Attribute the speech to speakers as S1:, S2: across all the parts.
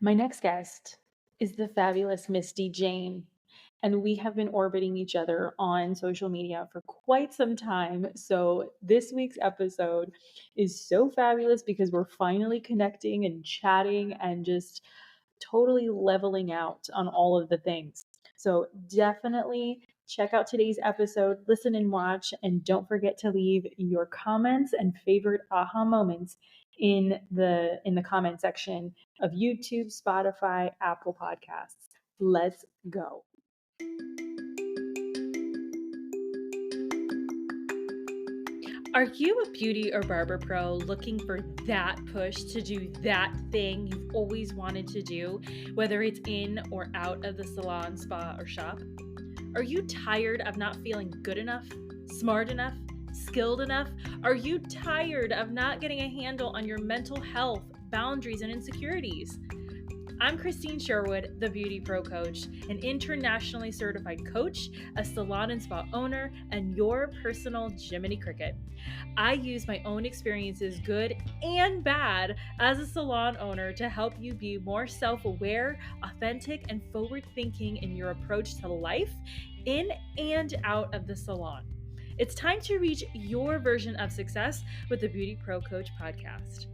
S1: My next guest is the fabulous Misty Jayne, and we have been orbiting each other on social media for quite some time. So, this week's episode is so fabulous because we're finally connecting and chatting and just totally leveling out on all of the things. So, definitely check out today's episode, listen and watch, and don't forget to leave your comments and favorite aha moments in the comment section of YouTube, Spotify, Apple Podcasts. Let's go. Are you a beauty or barber pro looking for that push to do that thing you've always wanted to do, whether it's in or out of the salon, spa, or shop? Are you tired of not feeling good enough, smart enough, skilled enough? Are you tired of not getting a handle on your mental health, boundaries, and insecurities? I'm Krystine Sherwood, the BeautyPro coach, an internationally certified coach, a salon and spa owner, and your personal Jiminy Cricket. I use my own experiences, good and bad, as a salon owner to help you be more self-aware, authentic, and forward-thinking in your approach to life, in and out of the salon. It's time to reach your version of success with the Beauty Pro Coach podcast.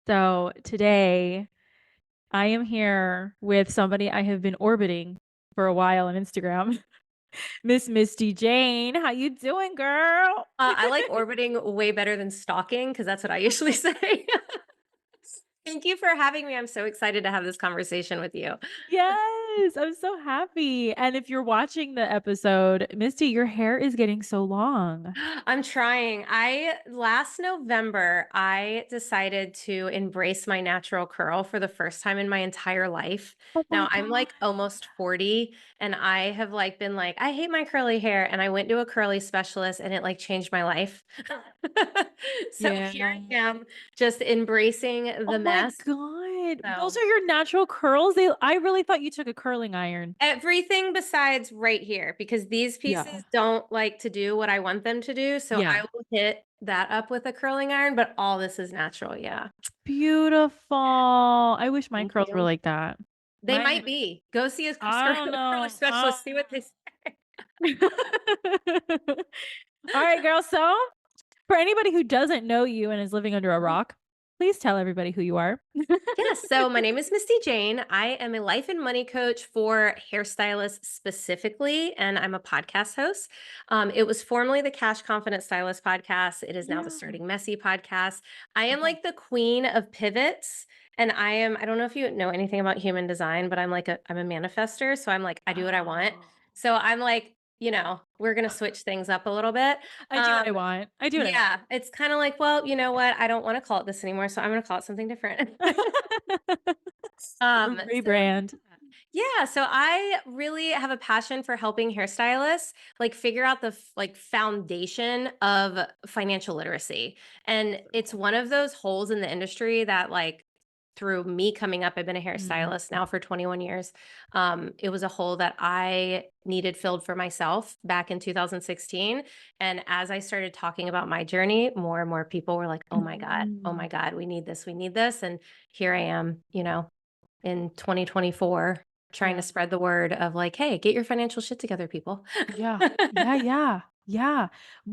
S1: So today I am here with somebody I have been orbiting for a while on Instagram, Miss Misty Jayne. How you doing, girl?
S2: I like orbiting way better than stalking because that's what I usually say. Thank you for having me. I'm so excited to have this conversation with you.
S1: Yes, I'm so happy. And if you're watching the episode, Misty, your hair is getting so long.
S2: I'm trying. I last November, I decided to embrace my natural curl for the first time in my entire life.
S1: Oh my
S2: Now I'm
S1: God.
S2: like almost 40 and I have like been like, I hate my curly hair. And I went to a curly specialist and it like changed my life. So
S1: Yeah.
S2: here I am just embracing
S1: Oh
S2: the
S1: my
S2: mess.
S1: God. Those
S2: So
S1: are your natural curls. I really thought you took a curling iron.
S2: everything besides right here, because these
S1: Yeah.
S2: pieces don't like to do what I want them to do, so
S1: Yeah.
S2: I will hit that up with a curling iron, but all this is natural, yeah.
S1: Beautiful. I wish my
S2: Thank
S1: curls were
S2: you.
S1: like that.
S2: They
S1: Mine,
S2: might be. Go see a
S1: I don't
S2: curly
S1: know.
S2: specialist, see what they say.
S1: All right, girl. So, for anybody who doesn't know you and is living under a
S2: Mhm.
S1: rock, please tell everybody who you are.
S2: Yes, so my name is Misty Jayne. I am a life and money coach for hairstylists specifically, and I'm a podcast host. It was formerly the Cash Confident Stylist podcast. It is now the
S1: Yeah.
S2: Starting Messy podcast. I am
S1: Okay.
S2: like the queen of pivots. And I don't know if you know anything about human design, but I'm a manifester. So I'm like, I do what I want.
S1: Oh.
S2: So I'm like, we're going to switch things up a little bit.
S1: I do what
S2: Um,
S1: I want. I do what I want.
S2: yeah, it's kind of like, well, you know what? I don't want to call it this anymore. So I'm going to call it something different. So
S1: Rebrand.
S2: yeah, so I really have a passion for helping hairstylists like figure out the like foundation of financial literacy. And it's one of those holes in the industry that like through me coming up, I've been a
S1: Mm.
S2: hairstylist now for 21 years. It was a hole that I needed filled for myself back in 2016. And as I started talking about my journey, more and more people were like, oh
S1: Mm.
S2: my God, we need this, we need this. And here I am, in 2024 trying to
S1: Yeah.
S2: spread the word of like, "Hey, get your financial shit together, people."
S1: Yeah. Yeah, yeah. Yeah.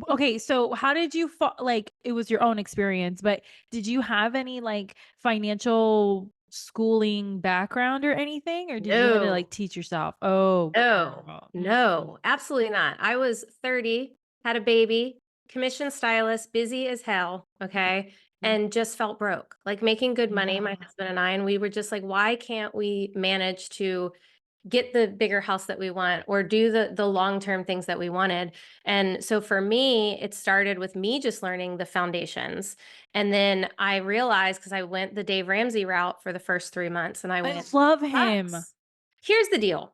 S1: Okay, so how did you like it was your own experience, but did you have any like financial schooling background or anything or did you had to like
S2: No,
S1: teach yourself? Oh,
S2: no,
S1: girl.
S2: no, absolutely not. I was 30, had a baby, commission stylist, busy as hell, okay,
S1: Mhm.
S2: and just felt broke, like making good money, my
S1: Yeah.
S2: husband and we were just like, "Why can't we manage to get the bigger house that we want or do the long-term things that we wanted?" And so for me, it started with me just learning the foundations. And then I realized because I went the Dave Ramsey route for the first 3 months and I
S1: I
S2: went,
S1: love him.
S2: "Sucks." Here's the deal.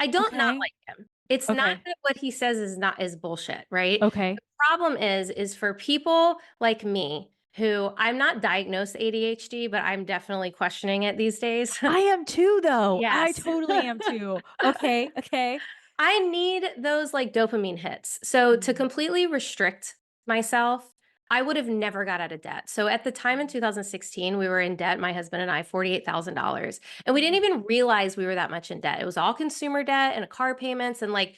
S2: I don't not
S1: Okay.
S2: like him. It's not
S1: Okay.
S2: that what he says is bullshit, right?
S1: Okay.
S2: The problem is for people like me who I'm not diagnosed ADHD, but I'm definitely questioning it these days.
S1: I am too though. I
S2: Yes.
S1: totally am too. Okay. Okay.
S2: I need those like dopamine hits. So to
S1: Mm.
S2: completely restrict myself, I would have never got out of debt. So at the time in 2016, we were in debt, my husband and I, $48,000. And we didn't
S1: Mm,
S2: even realize we were that much in debt. It was all consumer debt and car payments. And like,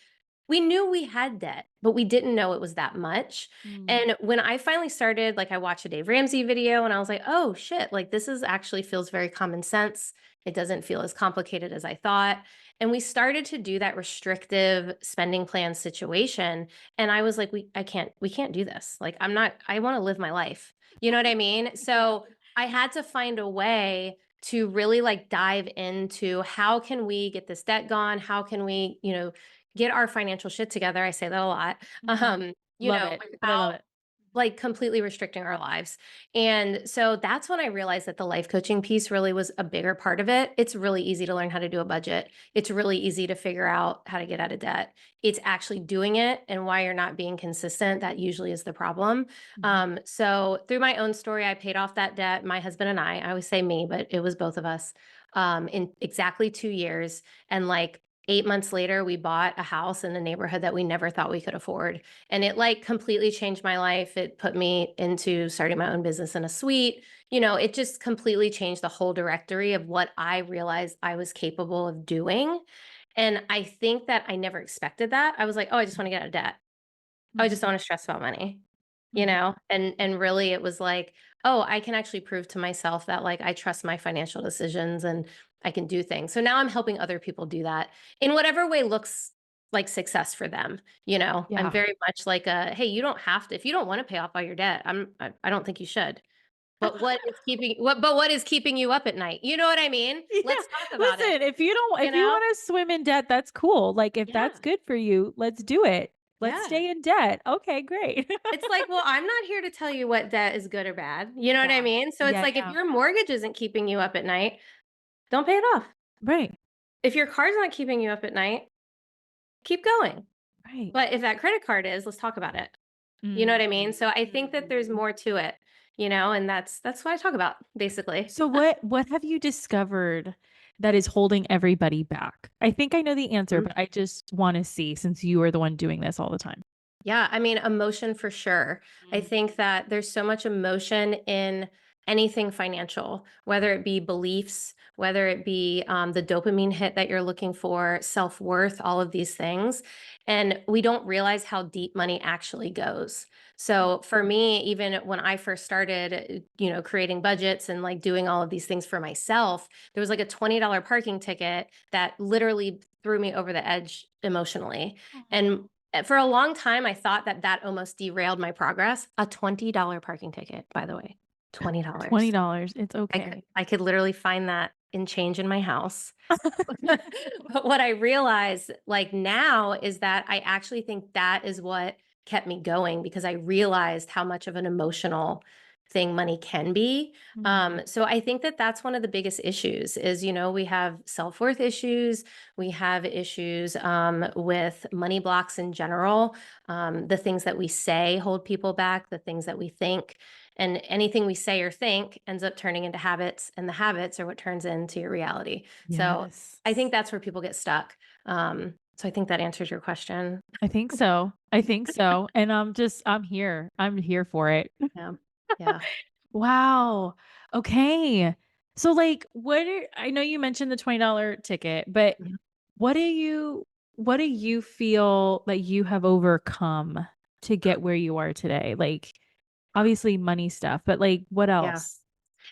S2: we knew we had debt, but we didn't know it was that much.
S1: mm,
S2: And when I finally started, like, I watched a Dave Ramsey video and I was like, oh shit, like, this is actually feels very common sense. It doesn't feel as complicated as I thought. And we started to do that restrictive spending plan situation, and I was like, we can't do this. Like, I want to live my life. You know what I mean?
S1: yeah.
S2: So I had to find a way to really like dive into how can we get this debt gone? How can we, get our financial shit together? I say that a lot.
S1: Mhm. Love it, but I love
S2: Without
S1: it.
S2: like completely restricting our lives. And so that's when I realized that the life coaching piece really was a bigger part of it. It's really easy to learn how to do a budget. It's really easy to figure out how to get out of debt. It's actually doing it and why you're not being consistent. That usually is the problem.
S1: Mhm.
S2: So through my own story, I paid off that debt. My husband and I always say me, but it was both of us, in exactly 2 years. And like 8 months later, we bought a house in a neighborhood that we never thought we could afford, and it like completely changed my life. It put me into starting my own business in a suite. It just completely changed the whole directory of what I realized I was capable of doing. And I think that I never expected that. I was like, oh, I just want to get out of debt. Oh, I just don't
S1: Mhm.
S2: want to stress about money,
S1: Mhm.
S2: and really it was like, oh, I can actually prove to myself that like I trust my financial decisions and I can do things. So now I'm helping other people do that in whatever way looks like success for them. I'm
S1: Yeah.
S2: very much like a, hey, you don't have to, if you don't want to pay off all your debt, I don't think you should. What is keeping you up at night? You know what I mean?
S1: Yeah.
S2: Let's talk about it,
S1: Listen,
S2: you
S1: if you
S2: know?
S1: wanna swim in debt, that's cool. Like, if that's
S2: Yeah.
S1: good for you, let's do it. Let's
S2: Yeah.
S1: stay in debt. Okay, great.
S2: It's like, well, I'm not here to tell you what debt is good or bad. You know what I
S1: Yeah.
S2: mean? So it's
S1: Yeah,
S2: like if
S1: yeah.
S2: your mortgage isn't keeping you up at night, don't pay it off.
S1: Right,
S2: If your car's not keeping you up at night, keep going.
S1: right.
S2: But if that credit card is, let's talk about it. You know what
S1: Mm.
S2: I mean? So I think that there's more to it, and that's what I talk about basically.
S1: So what have you discovered that is holding everybody back? I think I know the answer, but I just wanna see since you are the one doing this all the time.
S2: Yeah, I mean, emotion for sure. I
S1: Mm.
S2: think that there's so much emotion in anything financial, whether it be beliefs, whether it be the dopamine hit that you're looking for, self worth, all of these things. And we don't realize how deep money actually goes. So for me, even when I first started, creating budgets and like doing all of these things for myself, there was like a $20 parking ticket that literally threw me over the edge emotionally. And
S1: Aw.
S2: for a long time, I thought that that almost derailed my progress. A $20 parking ticket, by the way, $20.
S1: $20, it's
S2: I could
S1: okay.
S2: I could literally find that in change in my house. But what I realize, like, now is that I actually think that is what kept me going because I realized how much of an emotional thing money can be.
S1: Mhm.
S2: So I think that that's one of the biggest issues is, we have self-worth issues, we have issues with money blocks in general. The things that we say hold people back, the things that we think. And anything we say or think ends up turning into habits, and the habits are what turns into your reality. So
S1: Yes.
S2: I think that's where people get stuck. So I think that answers your question.
S1: I think so. I think so, and I'm here. I'm here for it.
S2: Yeah. Yeah.
S1: Wow. Okay. So, like, I know you mentioned the $20 ticket, but
S2: Mhm.
S1: what what do you feel that you have overcome to get where you are today? Like, obviously money stuff, but, like, what
S2: Yeah.
S1: else?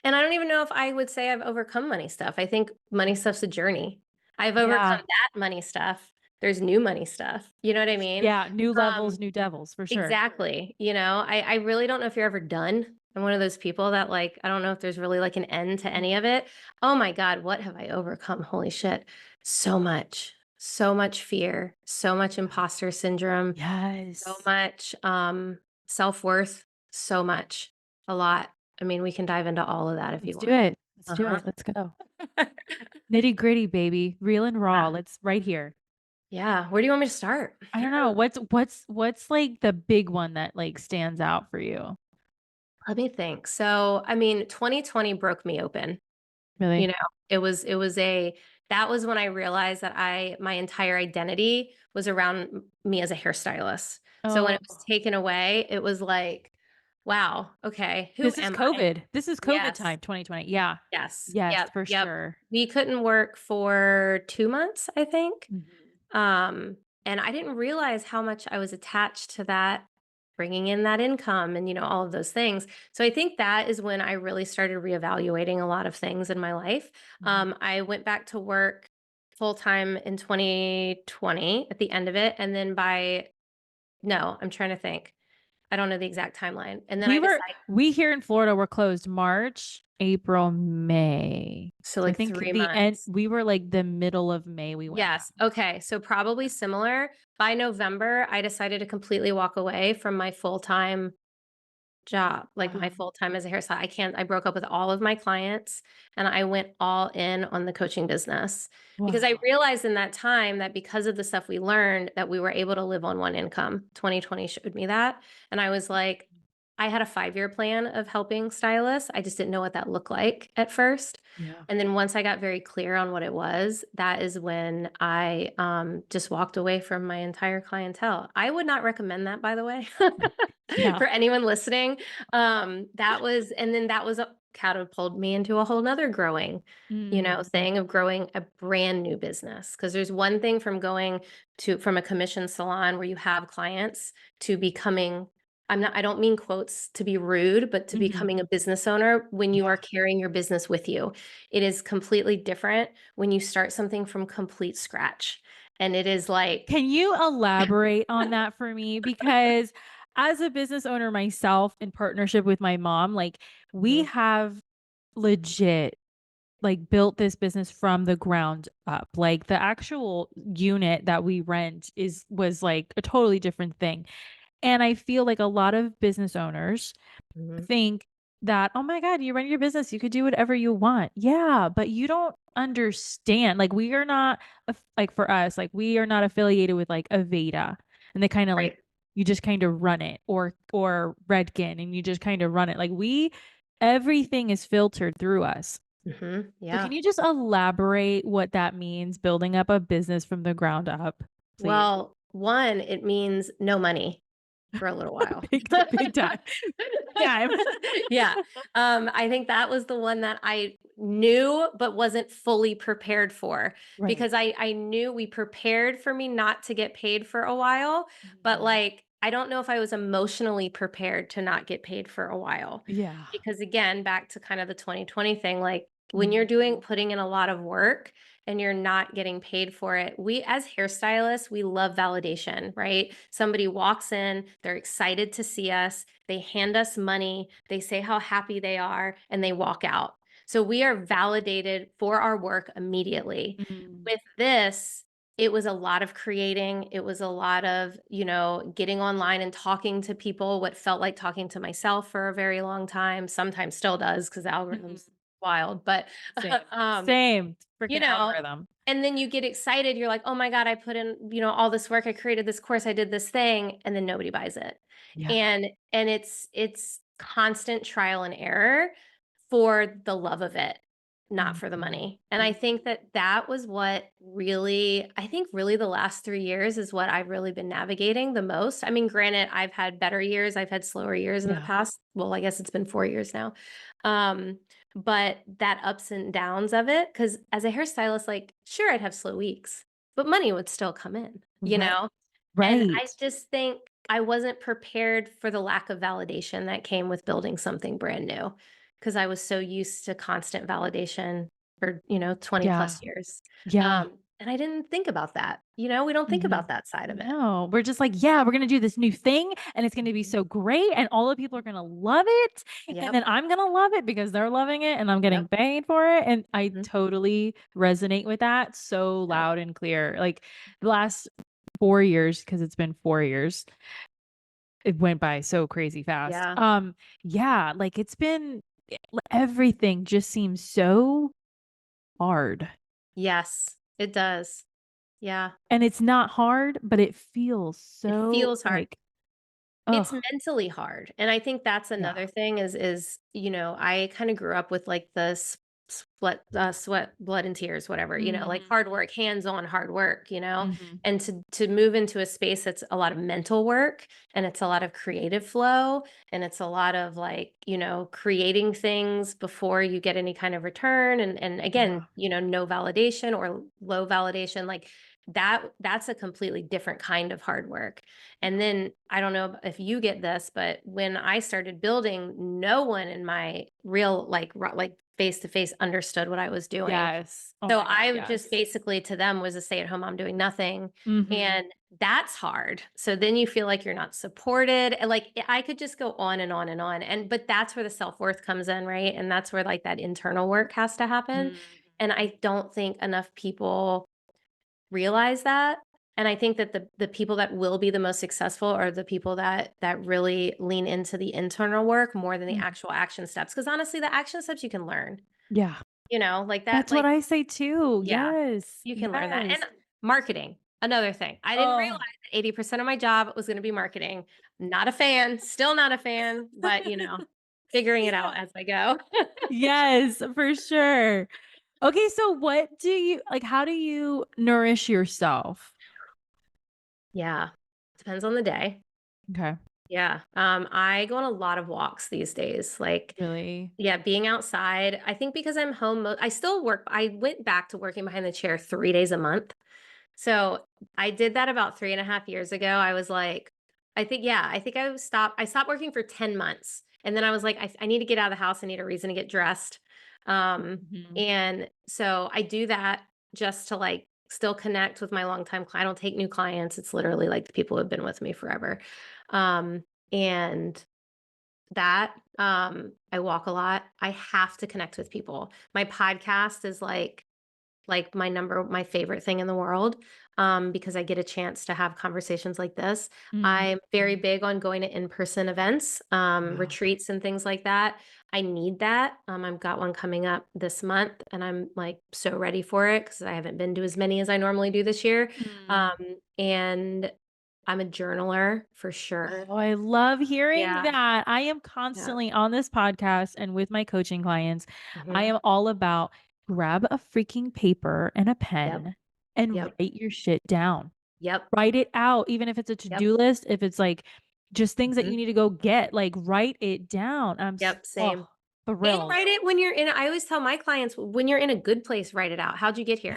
S2: And I don't even know if I would say I've overcome money stuff. I think money stuff's a journey. I've overcome
S1: Yeah.
S2: that money stuff. There's new money stuff. You know what I mean?
S1: Yeah, new
S2: Um,
S1: levels, new devils, for sure.
S2: Exactly, I really don't know if you're ever done. I'm one of those people that, like, I don't know if there's really, like, an end to any of it. Oh my god, what have I overcome? Holy shit. So much. So much fear, so much imposter syndrome, so
S1: Yes.
S2: much, self-worth, so much. A lot. I mean, we can dive into all of that if you
S1: Let's do
S2: want.
S1: it. Let's do
S2: Uh-huh.
S1: it. Let's go. Nitty-gritty, baby. Real and raw.
S2: Yeah.
S1: Let's right here.
S2: Yeah, where do you want me to start?
S1: I don't know. What's, like, the big one that, like, stands out for you?
S2: Let me think. So, I mean, 2020 broke me open. You
S1: Really?
S2: know, it was a that was when I realized that my entire identity was around me as a hairstylist. So when
S1: Oh,
S2: it was taken away, it was like, Wow. Okay. Who
S1: This is
S2: am I?
S1: COVID. This is COVID
S2: Yes.
S1: time, 2020. Yeah.
S2: Yes.
S1: Yes,
S2: Yep.
S1: for
S2: Yep.
S1: sure.
S2: We couldn't work for 2 months, I think.
S1: Mhm.
S2: Um, and I didn't realize how much I was attached to that, bringing in that income and, all of those things. So I think that is when I really started reevaluating a lot of things in my life.
S1: Mhm.
S2: I went back to work full time in 2020 at the end of it. And then no, I'm trying to think. I don't know the exact timeline. And then I decided,
S1: We here in Florida were closed March, April, May.
S2: so
S1: So I
S2: like
S1: think
S2: 3 months.
S1: we were like the middle of May we went back.
S2: Yes. Okay. So probably similar. By November, I decided to completely walk away from my full-time job, like my
S1: Wow.
S2: full-time as a hairstylist. I broke up with all of my clients and I went all in on the coaching business because I
S1: Wow.
S2: realized in that time that because of the stuff we learned that we were able to live on one income. 2020 showed me that. And I was like, I had a 5-year plan of helping stylists. I just didn't know what that looked like at first.
S1: Yeah.
S2: And then once I got very clear on what it was, that is when I just walked away from my entire clientele. I would not recommend that, by the way,
S1: Yeah.
S2: for anyone listening. And then that was catapulted me into a whole nother growing,
S1: Mm.
S2: thing of growing a brand new business. Because there's one thing from going from a commission salon where you have clients to becoming I don't mean quotes to be rude, but to
S1: Mhm.
S2: becoming a business owner when you
S1: Yeah.
S2: are carrying your business with you. It is completely different when you start something from complete scratch. And it is like,
S1: Can you elaborate on that for me? Because as a business owner myself in partnership with my mom, like we
S2: Mhm,
S1: have legit like built this business from the ground up. Like the actual unit that we rent was like a totally different thing. And I feel like a lot of business owners
S2: mhm,
S1: think that, "Oh my god, you run your business, you could do whatever you want." Yeah, but you don't understand. Like we are not like for us, like we are not affiliated with like Aveda and they kind of like
S2: right.
S1: you just kind of run it or Redken and you just kind of run it. Like we everything is filtered through us. So can
S2: Yeah.
S1: you just elaborate what that means building up a business from the ground up, please?
S2: Well, one, it means no money for a little while.
S1: Big time. Time.
S2: Yeah. I think that was the one that I knew but wasn't fully prepared for
S1: Right.
S2: because I knew we prepared for me not to get paid for a while, but
S1: Mhm.
S2: like I don't know if I was emotionally prepared to not get paid for a while.
S1: Yeah.
S2: Because again, back to kind of the 2020 thing, like when you're
S1: Mhm.
S2: putting in a lot of work and you're not getting paid for it. We as hairstylists, we love validation, right? Somebody walks in, they're excited to see us, they hand us money, they say how happy they are, and they walk out. So we are validated for our work immediately.
S1: Mm.
S2: With this, it was a lot of creating. It was a lot of, getting online and talking to people, what felt like talking to myself for a very long time, sometimes still does because the
S1: Mhm.
S2: algorithm's wild. But
S1: Same.
S2: um,
S1: Same.
S2: you
S1: Freaking
S2: know,
S1: algorithm.
S2: and then you get excited, you're like, "Oh my god, I put in, all this work, I created this course, I did this thing," and then nobody buys it.
S1: Yeah.
S2: And it's constant trial and error for the love of it, not for the
S1: Mhm.
S2: money. And I think that that was what really I think really the last 3 years is what I've really been navigating the most. I mean, granted, I've had better years, I've had slower years in the
S1: Yeah.
S2: past. Well, I guess it's been 4 years now. Um, but that ups and downs of it, because as a hairstylist, like, sure, I'd have slow weeks, but money would still come in, you
S1: Right.
S2: know? And I
S1: Right.
S2: just think I wasn't prepared for the lack of validation that came with building something brand new, because I was so used to constant validation for, 20
S1: Yeah.
S2: plus years.
S1: Yeah.
S2: And I didn't think about that. We don't think
S1: Mhm.
S2: about that side of it.
S1: No, we're just like, "Yeah, we're gonna do this new thing, and it's gonna be
S2: Mhm.
S1: so great, and all the people are gonna love it, and
S2: Yep.
S1: then I'm gonna love it because they're loving it, and I'm getting
S2: Yep.
S1: paid for it," and I
S2: Mhm.
S1: totally resonate with that so
S2: Yep.
S1: loud and clear. Like, the last 4 years, because 'cause it's been 4 years, it went by so crazy fast.
S2: Yeah.
S1: Yeah, like, it's been everything just seems so hard,
S2: Yes, it does. Yeah.
S1: and it's not hard, but it feels
S2: It
S1: so,
S2: feels hard.
S1: like,
S2: It's
S1: oh
S2: mentally hard, and I think that's
S1: yeah.
S2: another thing is, I kinda grew up with, like, sweat, blood, and tears, whatever, like
S1: Mhm.
S2: hard work, hands-on hard work,
S1: Mhm.
S2: and to move into a space that's a lot of mental work and it's a lot of creative flow and it's a lot of like, creating things before you get any kind of return and again,
S1: Yeah.
S2: no validation or low validation, like that's a completely different kind of hard work. And then I don't know if you get this, but when I started building, no one in my real like face to face understood what I was doing.
S1: Yes. Oh
S2: So
S1: my god,
S2: I just
S1: yes.
S2: basically to them was a stay-at-home mom doing nothing,
S1: Mhm.
S2: and that's hard. So then you feel like you're not supported, and, like, I could just go on and on and on, but that's where the self-worth comes in, right? And that's where, like, that internal work has to happen, and
S1: Mhm.
S2: I don't think enough people realize that, and I think that the people that will be the most successful are the people that really lean into the internal work more than the
S1: Mhm.
S2: actual action steps. Because honestly, the action steps you can learn,
S1: Yeah.
S2: like that,
S1: That's what
S2: like
S1: I say too.
S2: yeah,
S1: Yes.
S2: you can learn that. And
S1: Yes.
S2: marketing, another thing. I didn't realize
S1: Oh.
S2: that 80% of my job was gonna be marketing. Not a fan, still not a fan, but, figuring it
S1: Yeah.
S2: out as I go.
S1: Yes, for sure. Okay, so what do you like, how do you nourish yourself?
S2: Yeah, depends on the day.
S1: Okay.
S2: Yeah, I go on a lot of walks these days, like,
S1: Really?
S2: yeah, being outside. I think because I'm home, I still work. I went back to working behind the chair 3 days a month. So I did that about 3.5 years ago. I was like, I think I stopped working for 10 months. And then I was like, I need to get out of the house. I need a reason to get dressed.
S1: Mhm.
S2: And so I do that just to like still connect with my longtime client. I don't take new clients. It's literally like the people who have been with me forever. And I walk a lot. I have to connect with people. My podcast is like my favorite thing in the world, because I get a chance to have conversations like this. I'm very
S1: Mhm.
S2: big on going to in-person events,
S1: Yeah.
S2: retreats and things like that. I need that. I've got one coming up this month and I'm like so ready for it because I haven't been to as many as I normally do this year.
S1: Mm.
S2: Um, and I'm a journaler for sure.
S1: Oh, I love hearing
S2: Yeah.
S1: that. I am
S2: Yeah.
S1: constantly on this podcast and with my coaching clients, I
S2: Mhm.
S1: am all about grab a freaking paper and a
S2: Yep.
S1: pen and
S2: Yep.
S1: write your shit down.
S2: Yep.
S1: Write it out, even if it's a
S2: Yep.
S1: to-do list, if it's like just things that you
S2: Mhm.
S1: need to go get, like write it down.
S2: Yep.
S1: Oh,
S2: Same. And
S1: thrilled.
S2: write it when you're in I always tell my clients, "When you're in a good place, write it out. How'd you get here?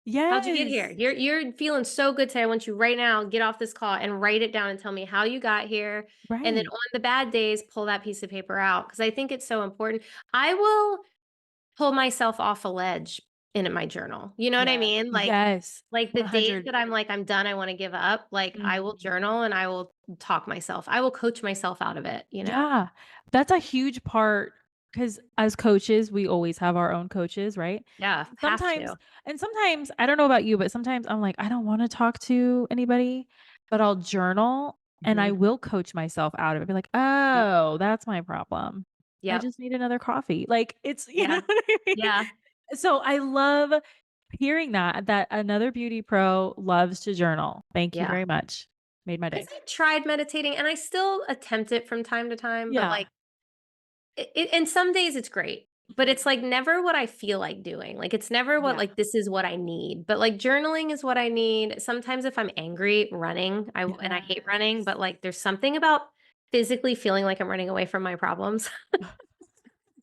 S1: Yeah.
S2: How'd you get here?
S1: Yes.
S2: You're feeling so good today. I want you right now, get off this call and write it down and tell me how you got here. And then
S1: Right.
S2: on the bad days, pull that piece of paper out because I think it's so important. I will pull myself off a ledge in my journal. You know what I
S1: Yes.
S2: mean?
S1: Yes.
S2: Like the days
S1: 100.
S2: that I'm like, I'm done, I want to give up, like I will
S1: Mhm.
S2: journal and I will talk myself. I will coach myself out of it.
S1: Yeah. That's a huge part because as coaches, we always have our own coaches, right?
S2: Yeah, have
S1: Sometimes
S2: to.
S1: sometimes, I don't know about you, but sometimes I'm like, I don't wanna talk to anybody, but I'll journal and I
S2: Mhm.
S1: will coach myself out of it. Be like,
S2: Yep.
S1: "Oh, that's my problem. I
S2: Yep.
S1: just need another coffee." Like, it's you know
S2: Yeah.
S1: what I mean?
S2: Yeah.
S1: So, I love hearing that another beauty pro loves to journal. Thank you
S2: Yeah.
S1: very much. Made my
S2: 'Cause
S1: day.
S2: I tried meditating and I still attempt it from time to time, but,
S1: Yeah.
S2: like, and some days it's great, but
S1: Mhm.
S2: it's, like, never what I feel like doing. Like, it's never what,
S1: Yeah.
S2: like, this is what I need, but, like, journaling is what I need. Sometimes if I'm angry, running, and I hate running,
S1: Yes.
S2: but, like, there's something about physically feeling like I'm running away from my problems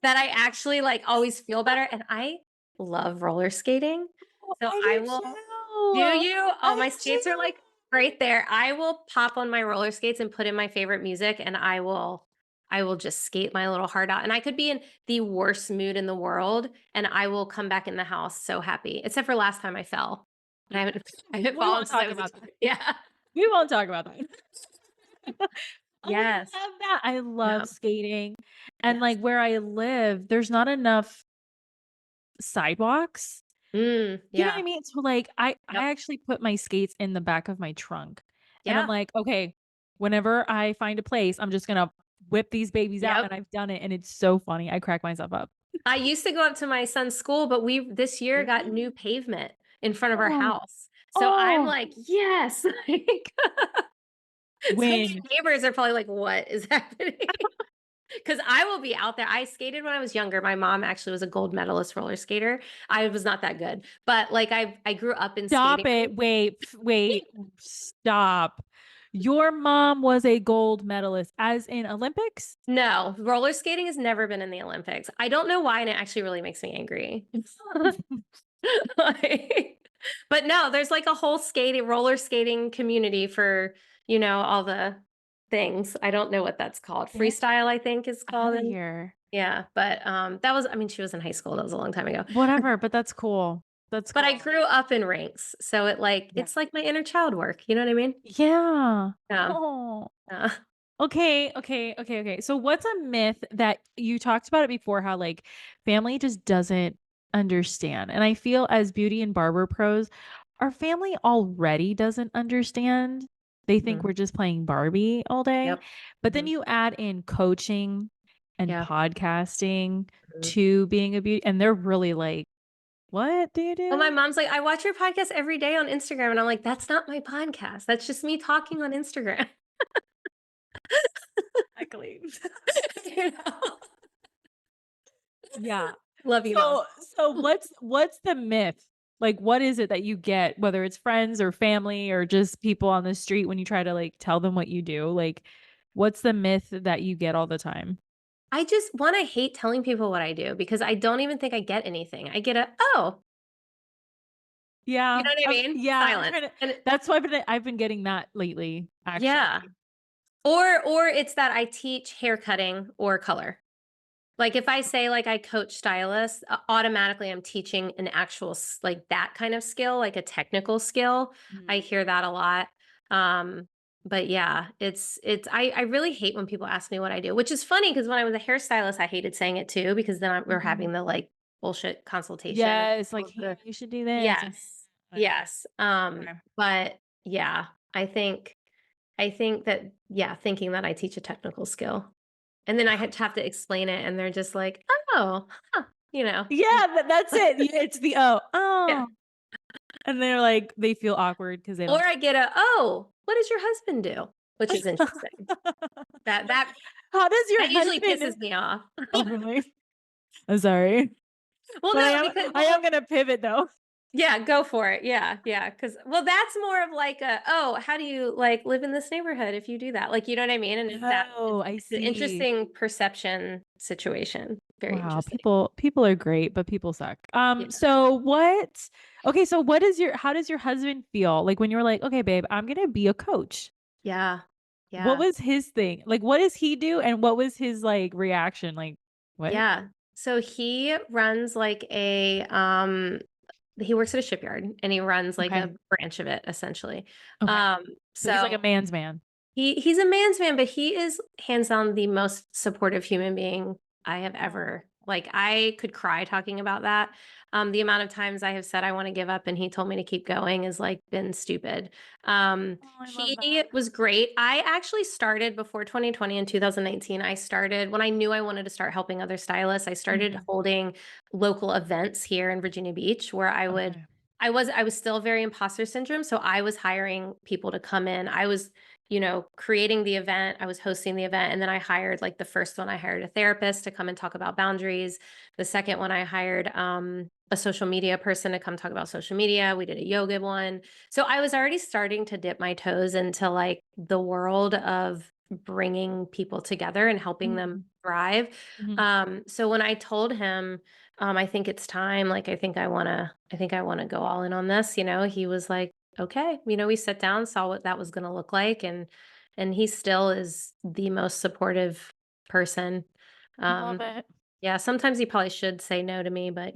S2: that I actually, like, always feel better, and I love roller skating,
S1: Oh,
S2: so
S1: I
S2: I
S1: do
S2: will Do
S1: too.
S2: you? Oh,
S1: I
S2: my skates are,
S1: do.
S2: like, right there. I will pop on my roller skates and put in my favorite music, and I will just skate my little heart out, and I could be in the worst mood in the world, and I will come back in the house so happy, except for last time I fell. I haven't I haven't
S1: We
S2: fallen
S1: won't
S2: since I
S1: talk
S2: was a
S1: about that.
S2: Yeah.
S1: We won't talk about that. Oh,
S2: Yes.
S1: I love that. I love
S2: Yeah.
S1: skating, and,
S2: Yes.
S1: like, where I live, there's not enough sidewalks. You know what I
S2: Yeah.
S1: mean? So, like, I
S2: Yep.
S1: actually put my skates in the back of my trunk, and I'm
S2: Yeah.
S1: like, "Okay, whenever I find a place, I'm just gonna whip these babies out,"
S2: Yep.
S1: and I've done it, and it's so funny. I crack myself up.
S2: I used to go up to my son's school, but we this year got new pavement in front of our
S1: Oh,
S2: house. So I'm
S1: oh,
S2: like, "Yes." Like, so my
S1: win.
S2: neighbors are probably like, "What is happening?" Because I will be out there. I skated when I was younger. My mom actually was a gold medalist roller skater. I was not that good, but like I grew up in
S1: Stop
S2: skating.
S1: it. Wait, stop. Your mom was a gold medalist, as in Olympics?
S2: No, roller skating has never been in the Olympics. I don't know why, and it actually really makes me angry. Like, but no, there's like a whole roller skating community for, all the things. I don't know what that's called.
S1: Get
S2: Freestyle, I think is
S1: out
S2: called.
S1: of here.
S2: Yeah, but that was, I mean, she was in high school. That was a long time ago.
S1: Whatever, but that's cool. That's
S2: But I
S1: cool.
S2: grew up in rinks, so
S1: Yeah.
S2: it's like my inner child work. You know what I mean?
S1: Yeah.
S2: Yeah.
S1: Oh.
S2: Yeah.
S1: Okay. So what's a myth that you talked about it before, how like family just doesn't understand? And I feel as beauty and barber pros, our family already doesn't understand. They think
S2: Mhm.
S1: we're just playing Barbie all day.
S2: Yep.
S1: But then
S2: Mhm.
S1: you add in coaching and
S2: Yeah.
S1: podcasting
S2: Mhm.
S1: to being a beauty, and they're really like, what do you
S2: Well, my
S1: do?
S2: mom's like, I watch your podcast every day on Instagram. And I'm like, that's not my podcast. That's just me talking on Instagram.
S1: Exactly.
S2: You know?
S1: Yeah.
S2: Love you, mom.
S1: So what's the myth? Like, what is it that you get, whether it's friends or family or just people on the street when you try to like tell them what you do? Like, what's the myth that you get all the time?
S2: I just one, I hate telling people what I do because I don't even think I get anything. I get oh, you
S1: Yeah.
S2: know what I mean?
S1: Yeah, I'm
S2: Silence.
S1: trying to
S2: And
S1: that's why I've been getting that lately,
S2: yeah.
S1: actually.
S2: Or it's that I teach hair cutting or color. Like if I say like I coach stylists, automatically I'm teaching an actual like that kind of skill, like a technical skill. I
S1: Mhm.
S2: hear that a lot. Um, but yeah, I really hate when people ask me what I do, which is funny because when I was a hairstylist, I hated saying it too because then we're
S1: Mhm.
S2: having the like bullshit consultation and
S1: Yes,
S2: all
S1: like,
S2: of
S1: "Hey,
S2: the
S1: you should do this."
S2: yes,
S1: Like,
S2: yes.
S1: okay.
S2: But yeah, I think that yeah, thinking that I teach a technical skill. And then I had to have to explain it, and they're just like, "Oh, huh," you know?
S1: Yeah, that's it. It's the "Oh,
S2: Yeah.
S1: oh," and they're like they feel awkward because they
S2: Or
S1: don't
S2: I get a, "Oh, what does your husband do?" Which is interesting. That that
S1: How does your
S2: that usually
S1: husband
S2: pisses me off.
S1: Oh, really? I'm sorry,
S2: Well,
S1: but
S2: no, because
S1: I am gonna pivot though.
S2: yeah, go for it. Yeah, because well, that's more of like a, "Oh, how do you, like, live in this neighborhood if you do that?" Like, you know what I mean? And
S1: Oh, I
S2: it's an
S1: see.
S2: interesting perception situation. Very
S1: Wow,
S2: interesting.
S1: people are great, but people suck.
S2: Yeah.
S1: So what okay, so what is your how does your husband feel? Like when you were like, "Okay, babe, I'm gonna be a coach."
S2: Yeah.
S1: What
S2: Yeah.
S1: was his thing? Like, what does he do, and what was his, like, reaction? Like, "What?"
S2: Yeah. So he runs like he works at a shipyard and he runs like
S1: Okay,
S2: a branch of it essentially.
S1: okay.
S2: Um
S1: So he's like a
S2: so
S1: man's man.
S2: he's a man's man, but he is hands down the most supportive human being I have
S1: Oh.
S2: ever like I could cry talking about that. The amount of times I have said I want to give up and he told me to keep going has like been stupid.
S1: Oh, I love
S2: He
S1: that.
S2: was great. I actually started before 2020 and 2019. I started when I knew I wanted to start helping other stylists. I started
S1: Mhm.
S2: holding local events here in Virginia Beach where
S1: Okay.
S2: I was still very imposter syndrome. So I was hiring people to come in. I was creating the event, I was hosting the event, and then I hired like the first one, I hired a therapist to come and talk about boundaries. The second one, I hired a social media person to come talk about social media. We did a yoga one. So I was already starting to dip my toes into like the world of bringing people together and helping them
S1: Mhm.
S2: thrive.
S1: Mhm.
S2: So when I told him, I think it's time, like I think I want to go all in on this, he was like, okay, we sat down, saw what that was going to look like, and he still is the most supportive person.
S1: Love
S2: Um,
S1: it.
S2: yeah, sometimes he probably should say no to me, but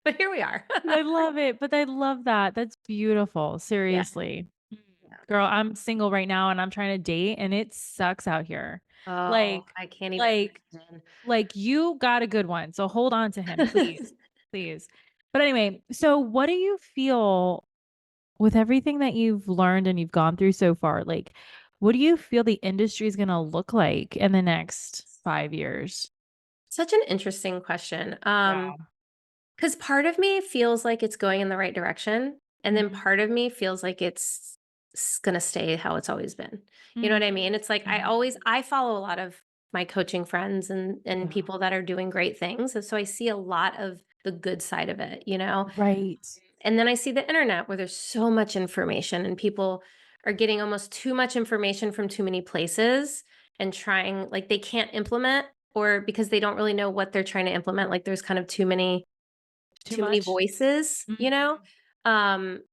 S2: but here we are.
S1: I love it, but I love that. That's beautiful,
S2: Yeah.
S1: seriously.
S2: Yeah.
S1: Girl, I'm single right now and I'm trying to date and it sucks out here.
S2: Oh,
S1: Like
S2: I can't even
S1: like
S2: imagine.
S1: like you got a good one, so hold on to him, please. Please. But anyway, so what do you feel with everything that you've learned and you've gone through so far? Like, what do you feel the industry is gonna look like in the next 5 years?
S2: Such an interesting question.
S1: Yeah.
S2: Because part of me feels like it's going in the right direction, and then
S1: Mhm.
S2: part of me feels like it's gonna stay how it's always been. You know what I
S1: Mhm.
S2: mean? It's like
S1: Mhm.
S2: I follow a lot of my coaching friends and
S1: Yeah.
S2: people that are doing great things. And so I see a lot of the good side of it, you know?
S1: Right.
S2: And then I see the internet where there's so much information and people are getting almost too much information from too many places and trying like they can't implement or because they don't really know what they're trying to implement. Like there's kind of
S1: Too
S2: too many
S1: much?
S2: voices, you know?
S1: Mhm.
S2: Um,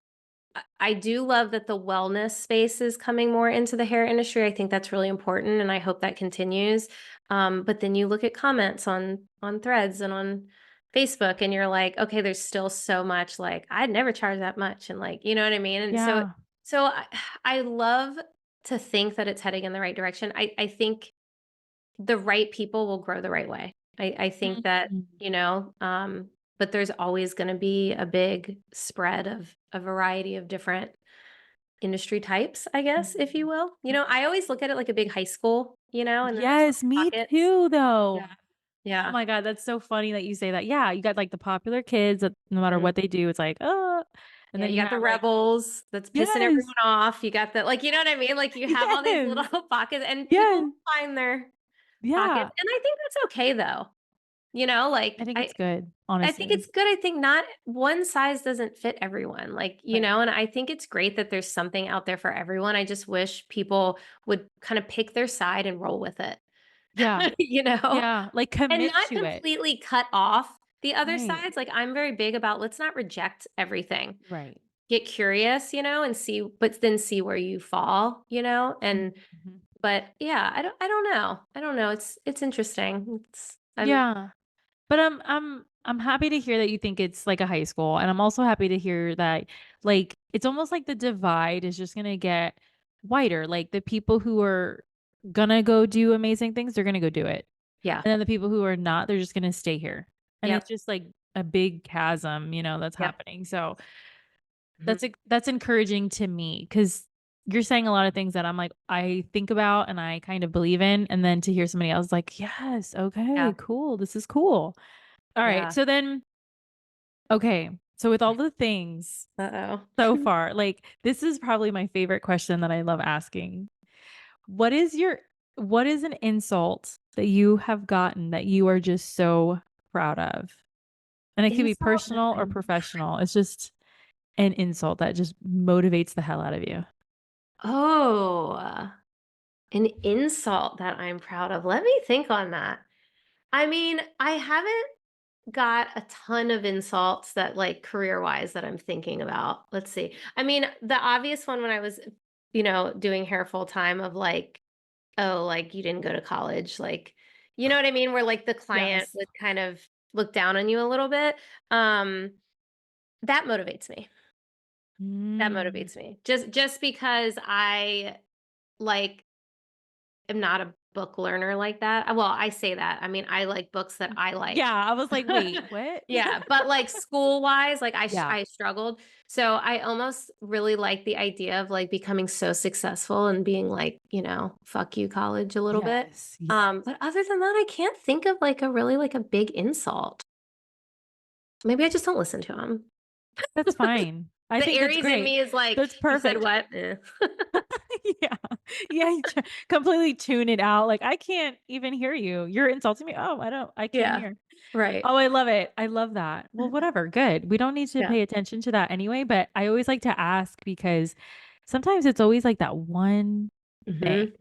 S2: I do love that the wellness space is coming more into the hair industry. I think that's really important, and I hope that continues. But then you look at comments on threads and on Facebook, and you're like, okay, there's still so much. Like, I'd never charge that much, and like, you know what I mean. And so,
S1: Yeah.
S2: so I, I love to think that it's heading in the right direction. I think the right people will grow the right way. I think that,
S1: Mhm.
S2: you know, but there's always going to be a big spread of a variety of different industry types, I guess, if you
S1: Mhm.
S2: will. You know,
S1: Mhm.
S2: I always look at it like a big high school, you know, and then there's
S1: Yes,
S2: little
S1: me
S2: pockets.
S1: too,
S2: Yeah.
S1: though. Oh
S2: Yeah.
S1: my god, that's so funny that you say that. Yeah, you got, like, the popular kids that no matter
S2: Mhm.
S1: what they do, it's like, "Oh," and
S2: Yeah,
S1: then
S2: you
S1: you
S2: got the
S1: have, like
S2: rebels that's pissing
S1: yes,
S2: everyone off. You got the like, you know what I mean? Like you have all these little
S1: yes,
S2: pockets and people
S1: yes,
S2: find their pockets.
S1: yeah.
S2: And I think that's okay though. You know,
S1: I
S2: like
S1: think it's good,
S2: I think
S1: honestly.
S2: it's good. I think not one size doesn't fit everyone. Like, you
S1: Right.
S2: know, and I think it's great that there's something out there for everyone. I just wish people would kind of pick their side and roll with it.
S1: Yeah,
S2: You know?
S1: yeah, like,
S2: And
S1: commit
S2: not
S1: to it.
S2: completely cut off the other
S1: Right,
S2: sides. Like I'm very big about let's not reject everything.
S1: right.
S2: Get curious, you know, and see but then see where you fall, you know? And
S1: Mhm.
S2: but yeah, I don't know. I don't know. It's interesting. It's I'm
S1: Yeah. But I'm happy to hear that you think it's like a high school, and I'm also happy to hear that, like, it's almost like the divide is just gonna get wider, like, the people who are gonna go do amazing things, they're gonna go do it,
S2: yeah.
S1: and then the people who are not, they're just gonna stay here, and it's
S2: Yep.
S1: just, like, a big chasm, that's
S2: Yep.
S1: happening, so
S2: Mhm.
S1: that's encouraging to me because 'cause you're saying a lot of things that I'm like, I think about and I kind of believe in, and then to hear somebody else like, "Yes, okay,
S2: Yeah.
S1: cool, this is cool." Alright,
S2: Yeah.
S1: so then okay, so with all the things
S2: Uh-oh.
S1: so far, like, this is probably my favorite question that I love asking. What is your what is an insult that you have gotten that you are just so proud of? And it could be
S2: Insult that
S1: personal or
S2: I'm
S1: professional. It's just an insult that just motivates the hell out of you.
S2: Oh, an insult that I'm proud of. Let me think on that. I mean, I haven't got a ton of insults that like career-wise that I'm thinking about. Let's see. I mean, the obvious one when I was, you know, doing hair full time of like, oh, like you didn't go to college, like, you know what I mean? Where like the client
S1: Yes.
S2: would kind of look down on you a little bit. Um, that motivates me. That
S1: Mm.
S2: motivates me. Just because I like am not a book learner like that. Well, I say that. I mean, I like books that I like.
S1: Yeah, I was like, "Wait, what?"
S2: Yeah, but like school-wise, like
S1: Yeah.
S2: I struggled. So I almost really like the idea of like becoming so successful and being like, you know, fuck you college a little bit.
S1: Yes, yes.
S2: But other than that, I can't think of like a really like a big insult. Maybe I just don't listen to them.
S1: That's fine. I
S2: The
S1: think that's
S2: Aries in
S1: great.
S2: me is like,
S1: That's
S2: you said
S1: perfect.
S2: what? Eh.
S1: Yeah. Yeah, you completely tune it out, like, "I can't even hear you. You're insulting me? Oh, I can't
S2: Yeah.
S1: hear."
S2: Right.
S1: Oh, I love it. I love that. Well, whatever, good. We don't need to
S2: Yeah.
S1: pay attention to that anyway, but I always like to ask because sometimes it's always like that one thing,
S2: Mhm.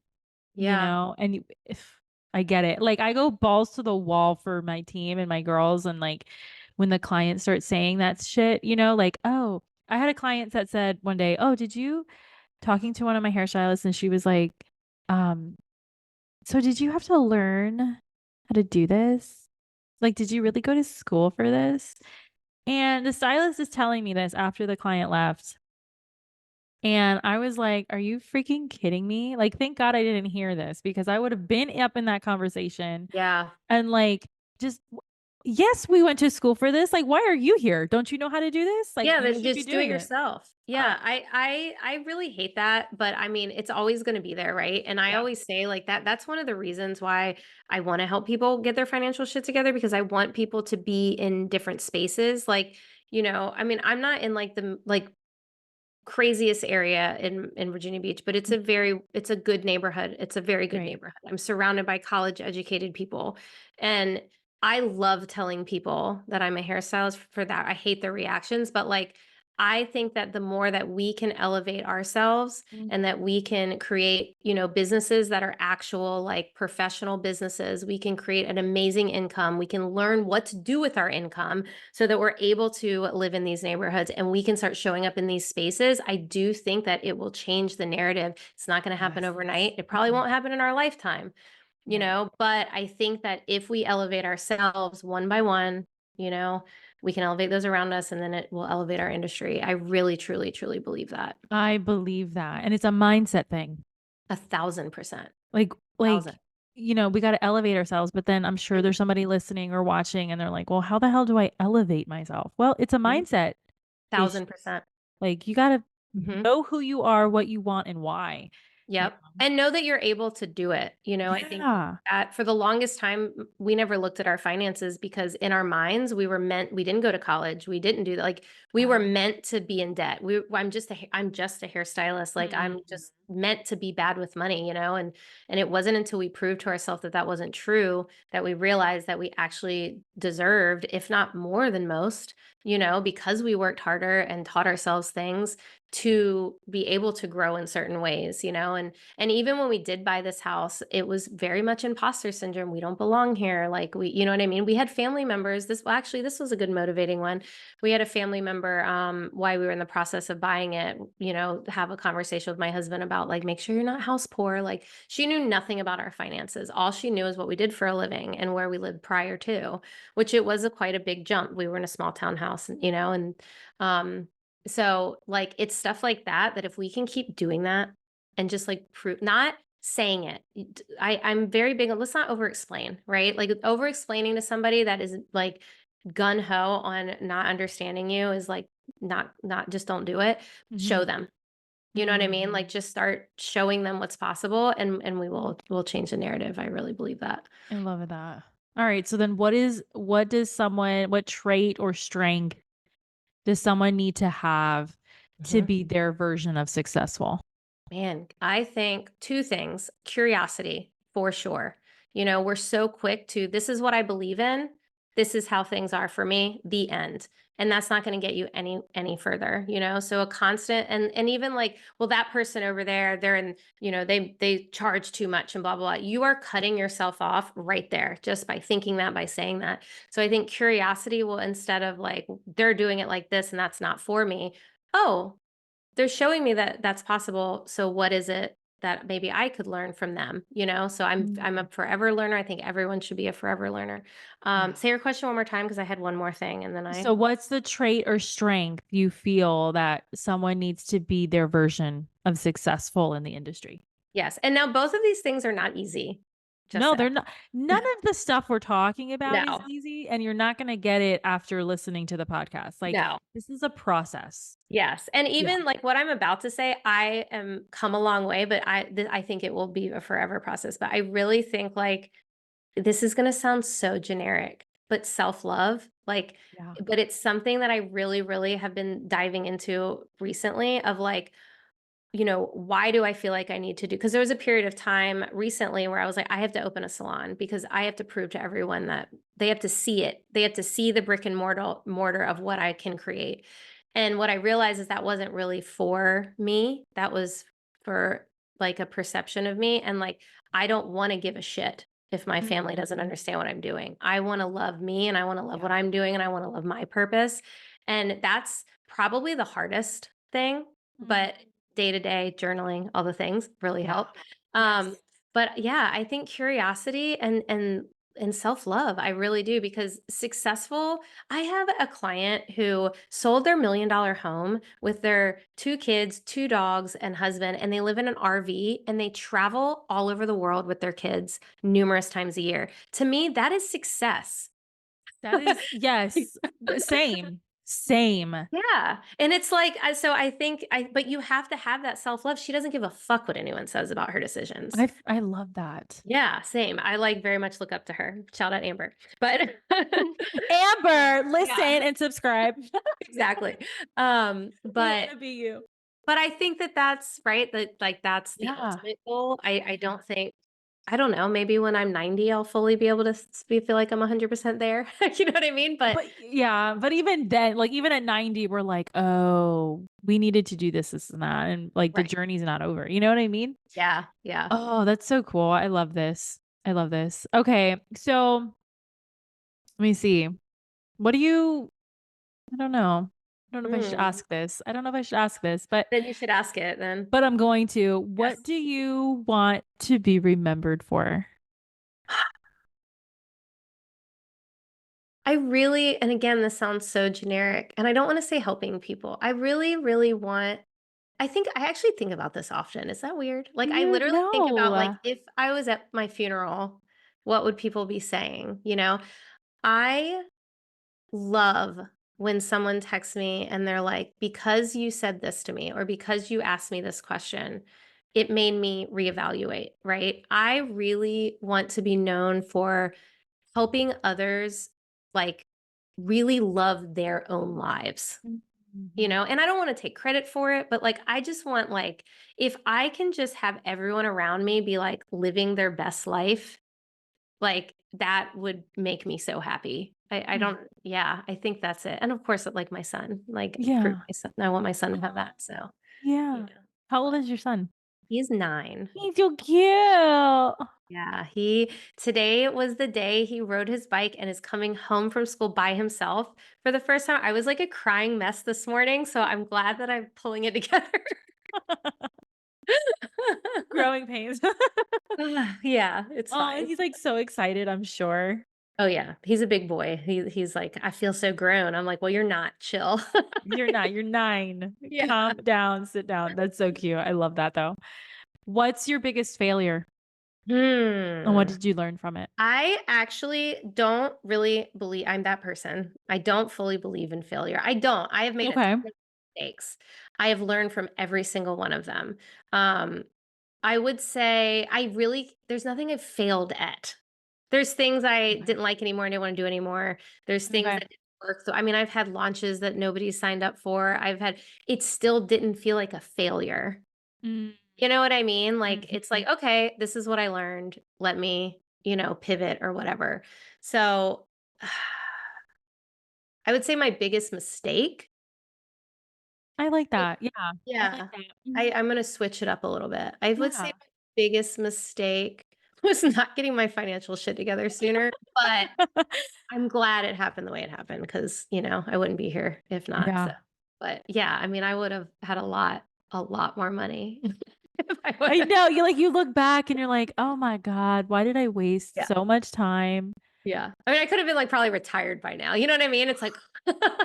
S2: Yeah.
S1: and if I get it. Like, I go balls to the wall for my team and my girls, and, like, when the client starts saying that shit, like, "Oh," I had a client that said one day, "Oh, did you" talking to one of my hairstylists, and she was like, um, "So did you have to learn how to do this? Like, did you really go to school for this?" And the stylist is telling me this after the client left, and I was like, "Are you freaking kidding me?" Like, thank God I didn't hear this because I would have been up in that conversation
S2: Yeah.
S1: and, like, just yes, we went to school for this, like, why are you here? Don't you know how to do this? Like,
S2: Yeah,
S1: you
S2: then
S1: should be
S2: just do it
S1: doing it.
S2: yourself.
S1: Ugh,
S2: Yeah, I really hate that, but I mean, it's always going to be there, right? And I
S1: yeah,
S2: always say like that's one of the reasons why I want to help people get their financial shit together because I want people to be in different spaces. Like, you know, I mean, I'm not in like the like craziest area in Virginia Beach, but it's a good neighborhood. It's a very good
S1: Great.
S2: neighborhood. I'm surrounded by college educated people. And I love telling people that I'm a hairstylist for that. I hate their reactions, but like I think that the more that we can elevate ourselves
S1: Mm.
S2: and that we can create, businesses that are actual like professional businesses, we can create an amazing income. We can learn what to do with our income so that we're able to live in these neighborhoods and we can start showing up in these spaces. I do think that it will change the narrative. It's not going to happen
S1: Yes.
S2: overnight. It probably won't happen in our lifetime,
S1: Right.
S2: but I think that if we elevate ourselves one by one, you know, we can elevate those around us and then it will elevate our industry. I really, truly, truly believe that.
S1: I believe that. And it's a mindset thing.
S2: 1,000%.
S1: Like,
S2: Thousand.
S1: like, we got to elevate ourselves, but then I'm sure there's somebody listening or watching and they're like, well, how the hell do I elevate myself? Well, it's a
S2: Mhm.
S1: mindset issue.
S2: 1,000%.
S1: Like, you got to
S2: Mhm.
S1: know who you are, what you want, and why. You
S2: Yep. And know that you're able to do it. I think
S1: Yeah.
S2: that for the longest time, we never looked at our finances because in our minds, we didn't go to college. We didn't do that. Like we were meant to be in debt. I'm just a hairstylist. Like I'm
S1: Mm.
S2: just meant to be bad with money, and it wasn't until we proved to ourselves that that wasn't true that we realized that we actually deserved, if not more than most, because we worked harder and taught ourselves things to be able to grow in certain ways, and even when we did buy this house, it was very much imposter syndrome. We don't belong here. Like you know what I mean? We had family members. This was a good motivating one. We had a family member, while we were in the process of buying it, have a conversation with my husband about like, make sure you're not house poor. Like she knew nothing about our finances. All she knew is what we did for a living and where we lived prior to, which it was quite a big jump. We were in a small town house, and, um, so, like, it's stuff like that that if we can keep doing that and just like prove, not saying it. I'm very big on let's not over explain, right? Like over explaining to somebody that is like gun ho on not understanding you is like not just don't do it. Show
S1: Mhm.
S2: them. You know what I
S1: Mm.
S2: mean? Like just start showing them what's possible and we'll change the narrative. I really believe that.
S1: I love that. All right. So then what trait or strength does someone need to have to
S2: Mhm.
S1: be their version of successful?
S2: Man, I think two things. Curiosity, for sure. We're so quick to this is what I believe in. This is how things are for me, the end. And that's not going to get you any further, So a constant and even like, well, that person over there, they're in, they charge too much and blah blah blah. You are cutting yourself off right there just by thinking that, by saying that. So I think curiosity will instead of like they're doing it like this and that's not for me. Oh, they're showing me that that's possible, so what is it that maybe I could learn from them, So I'm
S1: Mm.
S2: a forever learner. I think everyone should be a forever learner.
S1: Yeah.
S2: Say your question one more time because I had one more thing and then
S1: So what's the trait or strength you feel that someone needs to be their version of successful in the industry?
S2: yes, and now both of these things are not easy, just
S1: No,
S2: so
S1: they're not. None of the stuff we're talking about is
S2: no,
S1: easy, and you're not gonna get it after listening to the podcast. Like,
S2: no.
S1: this is a process.
S2: Yes, and
S1: Yeah.
S2: even like what I'm about to say, I am come a long way, but I think it will be a forever process, but I really think like this is gonna sound so generic, but self-love, like
S1: Yeah.
S2: but it's something that I really, really have been diving into recently of like, why do I feel like I need to do? Because there was a period of time recently where I was like, I have to open a salon because I have to prove to everyone that they have to see it. They have to see the brick and mortar of what I can create. And what I realized is that wasn't really for me. That was for like a perception of me. And like, I don't want to give a shit if my family
S1: Mm.
S2: doesn't understand what I'm doing. I want to love me and I want to love
S1: Yeah.
S2: what I'm doing and I want to love my purpose. And that's probably the hardest thing.
S1: Mm.
S2: But day to day journaling, all the things really
S1: Yeah.
S2: help.
S1: Yes.
S2: But yeah, I think curiosity and self-love, I really do because successful I have a client who sold their $1 million home with their 2 kids, 2 dogs, and husband, and they live in an RV and they travel all over the world with their kids numerous times a year. To me, that is success.
S1: That is yes. Same. Same.
S2: Yeah, and it's like, so I think but you have to have that self-love. She doesn't give a fuck what anyone says about her decisions.
S1: I love that.
S2: Yeah, same. I like very much look up to her. Shout out Amber. But
S1: Amber, listen
S2: yeah,
S1: and subscribe.
S2: exactly.
S1: We
S2: But
S1: wanna be you.
S2: But I think that that's right, that, like, that's the
S1: Yeah.
S2: ultimate goal. I don't think I don't know, maybe when I'm 90, I'll fully be able to feel like I'm 100% there. You know what I mean? But
S1: But yeah, but even then, like, even at 90, we're like, "Oh, we needed to do this, this, and that," and, like, the
S2: right.
S1: journey's not over, you know what I mean?
S2: Yeah, yeah.
S1: Oh, that's so cool. I love this. I love this. Okay, so let me see. What do you I don't know. I don't know if I should
S2: Mm.
S1: ask this. I don't know if I should ask this,
S2: Then you should ask it then.
S1: but I'm going to. What
S2: Yes.
S1: do you want to be remembered for?
S2: I really and again, this sounds so generic, and I don't wanna say helping people. I really, really want I think I actually think about this often. Is that weird? Like, I
S1: You
S2: literally think about, like,
S1: no.
S2: if I was at my funeral, what would people be saying, you know? I love when someone texts me and they're like, "Because you said this to me or because you asked me this question, it made me reevaluate," right? I really want to be known for helping others, like, really love their own lives, you
S1: Mhm.
S2: know? And I don't wanna take credit for it, but, like, I just want, like, if I can just have everyone around me be, like, living their best life, like, that would make me so happy. I
S1: Mm.
S2: don't yeah, I think that's it. And of course, like my son, like, prove
S1: Yeah.
S2: my son I want my son to have that, so, you
S1: Yeah.
S2: know,
S1: How old
S2: but
S1: is your son?
S2: he's 9.
S1: He's so cute.
S2: Yeah, he today was the day he rode his bike and is coming home from school by himself for the first time. I was like a crying mess this morning, so I'm glad that I'm pulling it together.
S1: Growing pains.
S2: Yeah, it's
S1: Oh, and
S2: fine.
S1: he's, like, so excited, I'm sure.
S2: Oh, yeah, he's a big boy. He's like, "I feel so grown." I'm like, "Well, you're not, chill."
S1: You're not, you're 9.
S2: Yeah.
S1: Calm down, sit down. That's so cute. I love that, though. What's your biggest failure, and what
S2: Hmm.
S1: did you learn from it?
S2: I actually don't really believe I'm that person. I don't fully believe in failure. I don't. I have made a ton
S1: Okay.
S2: of mistakes. I have learned from every single one of them. Um, I would say I really there's nothing I've failed at. There's things I
S1: Okay.
S2: didn't like anymore and didn't wanna do anymore. There's things
S1: Okay.
S2: that didn't work. So, I mean, I've had launches that nobody signed up for. it still didn't feel like a failure.
S1: Mm.
S2: You know what I mean? Like, it's
S1: Mhm.
S2: like, "Okay, this is what I learned. Let me, pivot or whatever." So, I would say my biggest mistake
S1: I like
S2: I
S1: that. Yeah. I like
S2: yeah.
S1: that. Mhm.
S2: I'm gonna switch it up a little bit. I would say
S1: Yeah.
S2: my biggest mistake was not getting my financial shit together sooner, but I'm glad it happened the way it happened because I wouldn't be here if not, so
S1: Yeah.
S2: but, yeah, I mean, I would have had a lot more money if I
S1: I
S2: would
S1: know, you look back and you're like, "Oh my god, why did I waste
S2: yeah.
S1: so much time?"
S2: Yeah. I mean, I could have been, like, probably retired by now, you know what I mean? It's like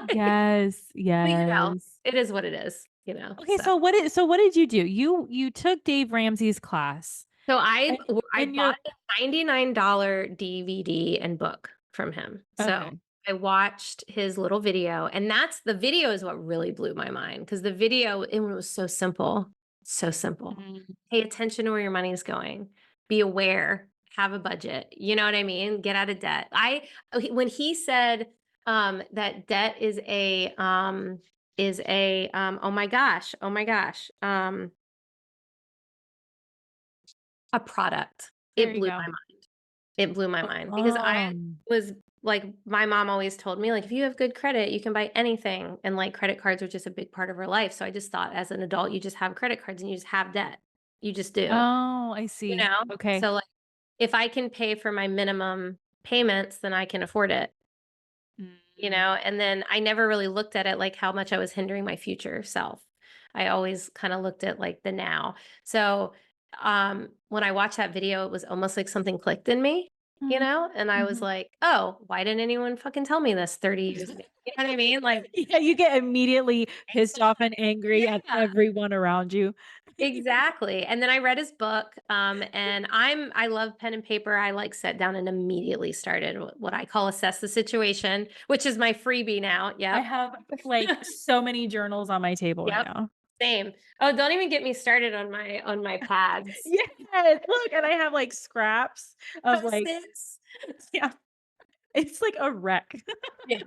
S1: Yes,
S2: but,
S1: yes.
S2: it is what it is,
S1: Okay,
S2: so.
S1: so what did you do? You took Dave Ramsey's class,
S2: So
S1: and
S2: I
S1: and you're
S2: bought a $99 DVD and book from him. So,
S1: okay.
S2: I watched his little video, and the video is what really blew my mind because the video, it was so simple, so simple.
S1: Mhm.
S2: Pay attention to where your money is going. Be aware, have a budget, you know what I mean? Get out of debt. When he said, that debt oh my gosh, a product.
S1: There
S2: It
S1: you
S2: blew
S1: go.
S2: my mind. It blew my mind because I
S1: Um,
S2: was like my mom always told me, like, "If you have good credit, you can buy anything," and, like, credit cards are just a big part of her life, so I just thought as an adult, you just have credit cards and you just have debt. You just do,
S1: oh, I
S2: you
S1: see.
S2: know?
S1: Okay.
S2: So, like, if I can pay for my minimum payments, then I can afford it.
S1: Mm.
S2: And then I never really looked at it like how much I was hindering my future self. I always kind of looked at like the now. So, when I watched that video, it was almost like something clicked in me,
S1: Mhm,
S2: and I was
S1: mhm.
S2: like, "Oh, why didn't anyone fucking tell me this 30 years ago?" You know what I mean? Like,
S1: Yeah, you get immediately pissed off and angry at
S2: yeah.
S1: everyone around you.
S2: Exactly, and then I read his book, and I love pen and paper. I, like, sat down and immediately started what I call assess the situation, which is my freebie now.
S1: I
S2: Yep.
S1: have, like, so many journals on my table right
S2: Yep,
S1: now.
S2: same. Oh, don't even get me started on my pads.
S1: Yes, look, and I have, like, scraps of, like
S2: Post-its.
S1: yeah, it's like a wreck.
S2: Yes.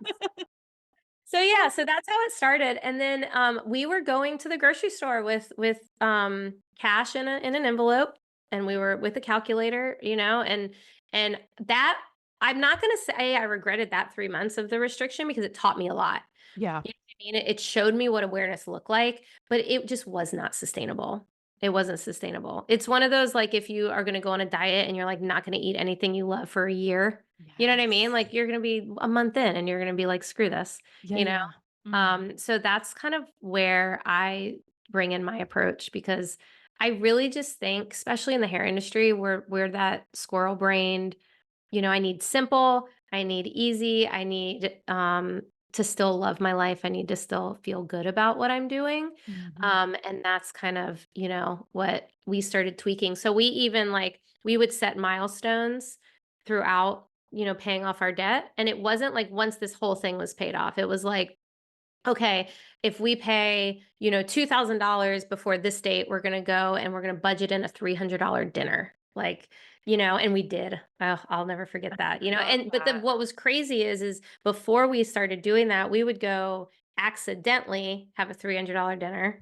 S2: So yeah, so that's how it started. And then we were going to the grocery store with cash in an envelope, and we were with a calculator, and that I'm not gonna say I regretted that 3 months of the restriction because it taught me a lot.
S3: Yeah.
S2: You know what I mean? It showed me what awareness looked like, but it just was not sustainable. It wasn't sustainable. It's one of those, like, if you are gonna go on a diet and you're, like, not gonna eat anything you love for a year, you know what I mean?
S3: Yes.
S2: Like, you're gonna be a month in and you're gonna be like, "Screw this,"
S3: Yeah,
S2: you know?
S3: yeah. Mhm.
S2: So that's kind of where I bring in my approach because I really just think, especially in the hair industry, we're that squirrel brained, I need simple, I need easy, I need to still love my life. I need to still feel good about what I'm doing.
S3: Mhm.
S2: And that's kind of, what we started tweaking. So we even like we would set milestones throughout, paying off our debt. And it wasn't like once this whole thing was paid off, it was like, okay, if we pay, $2,000 before this date, we're going to go and we're going to budget in a $300 dinner. Like, and we did. I'll never forget that.
S3: Love
S2: But then
S3: that.
S2: what was crazy is before we started doing that, we would go accidentally have a $300 dinner